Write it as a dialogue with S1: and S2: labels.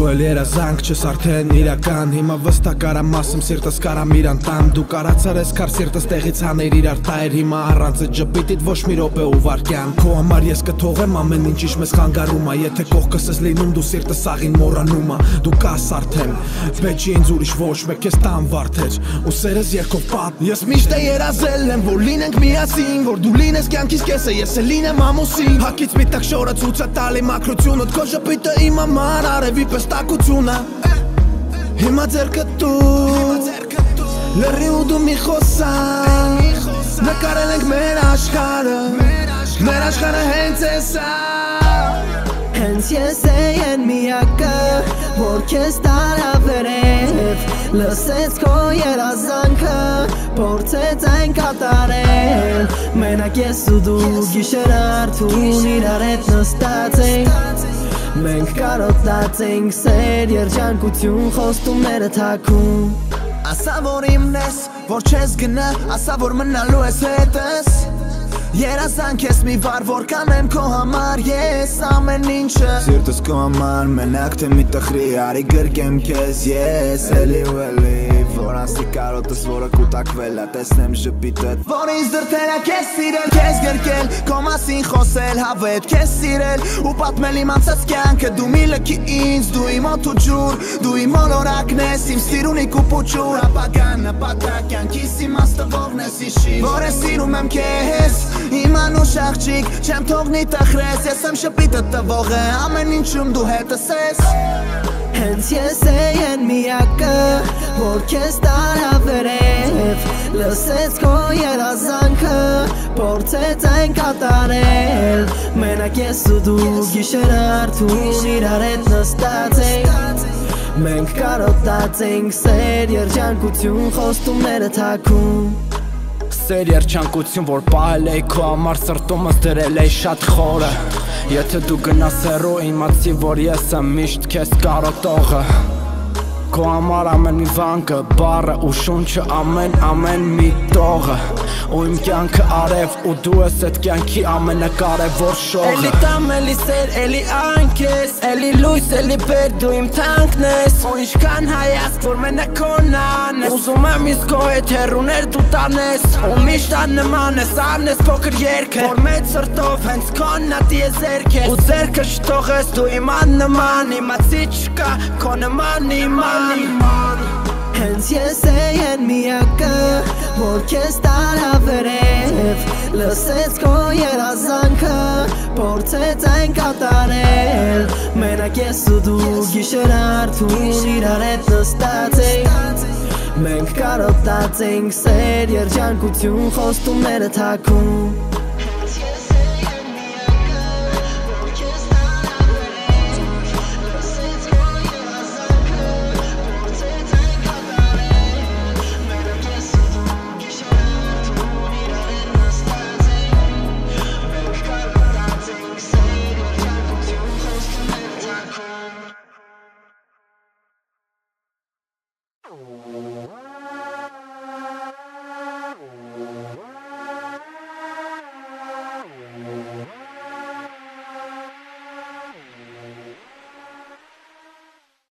S1: էլ երազանք չես արդեն իրական Հիմա վստահ կարամ ասեմ սիրտս կարամ իրան տամ Դու կարացար ես քար սիրտս տեղից հաներ իրար տայր Հիմա առանց այդ ջպիտիդ ոչ մի րոպե ու վարքյան Քո համար ես կթողեմ ամեն ինչ ինչ մեզ խանգարում ա Եթե կողքս ես լինում դու սիրտս աղին մոռանում ա Դու կաս արդեն Բեջի ինձ ուրիշ ոչ մեկ ես տան վարդեր Ու սերս երկով պատ Ես միշտ է երազել եմ որ լինենք միասին Որ դու լինես կյանքիս կեսը ես է լինեմ ամուսին Հակից մի տակ շորը ցույց է տալի մաքրությունդ Քո ժպիտը իմ համար արևի պես տաքություն ա Հիմա ձեռքդ դու Լռի ու դու մի խոսանք Նկարել ենք մեր աշխարհը հենց ես ա
S2: Հենց ես են միակը, որ քեզ տարա վերև Լսեց քո երազանքը, փորձեց այն կատարել Մենակ ես ու դու գիշեր արթուն իրար հետ նստած ենք Մենք կարոտած ենք սեր երջանկություն խոստումները թաքուն
S3: Ասա որ իմն ես, որ չես գնա, ասա որ մնալու ես հետս Երազանք ես մի վար, որ կանեմ քո համար, ես ամեն ինչը Սիրտս քո համար, մենակ թե մի տխրի, արի գրկեմ քեզ, ես Էլի ու էլի, որ անսի կարոտս, որը կուտակվել ա, տեսնեմ ժպիտըդ Որ ինձ դրդեր ա քեզ սիրել, քեզ գրկել, քո մասին խոսել, հավետ քեզ սիրել Ու պատմել իմ անցած կյանքը, դու մի լքի ինձ, դու իմ օդ ու ջուր Դու իմ մոլորակն ես, իմ սիրունիկ ու պուչուր Ապագան նպատակ, կյանքիս իմաստվողն ես իշի Որ ես սիրում եմ քեզ Իմ անուշ աղջիկ, չեմ թողնի տխրես Ես եմ շպիտը տվողը, ամեն ինչում դու հետս ես
S2: Հենց ես են միակը, որ քեզ տարա վերև Լսեց քո երազանքը, փորձեց այն կատարել Մենակ ես ու դու գիշեր արթուն իրար հետ նստած ենք Մենք կարոտած ենք սեր երջանկություն խոստումները թաքուն
S4: Սեր երջանկություն, որ պահել էի քո համար սրտումս դրել էի շատ խորը Եթե դու գնաս հեռու իմացի, որ ես եմ միշտ քեզ կարոտողը Քո համար ամեն մի վանկը, բառը ու շունչը ամեն մի տողը Ու իմ կյանքը արև ու դու ես այդ կյանքի ամենակարևոր շողը Էլի տամ, էլի սեր, էլի անքես Էլի լույս, էլի բեր, դու իմ թանկն ես Ու ինչքան հայացք, որ մենակ քոնան ես Ուզում եմ իսկ քո հետ հեռուներ դու տանես Ու միշտ աննման ես, անես փոքր երգը Որ մեծ սրտով հենց քոնն ա տիեզերք ես Ու ձերքը շտողես դու իմ աննման Իմացի չկա քո նման իման
S2: Հենց ես են միակը, որ քեզ տարա վերև Լսեց քո երազանքը, փորձեց այն կատարել Մենակ ես ու դու գիշեր արթուն իրար հետ նստած ենք Մենք կարոտած ենք սեր երջանկություն խոստումները թաքուն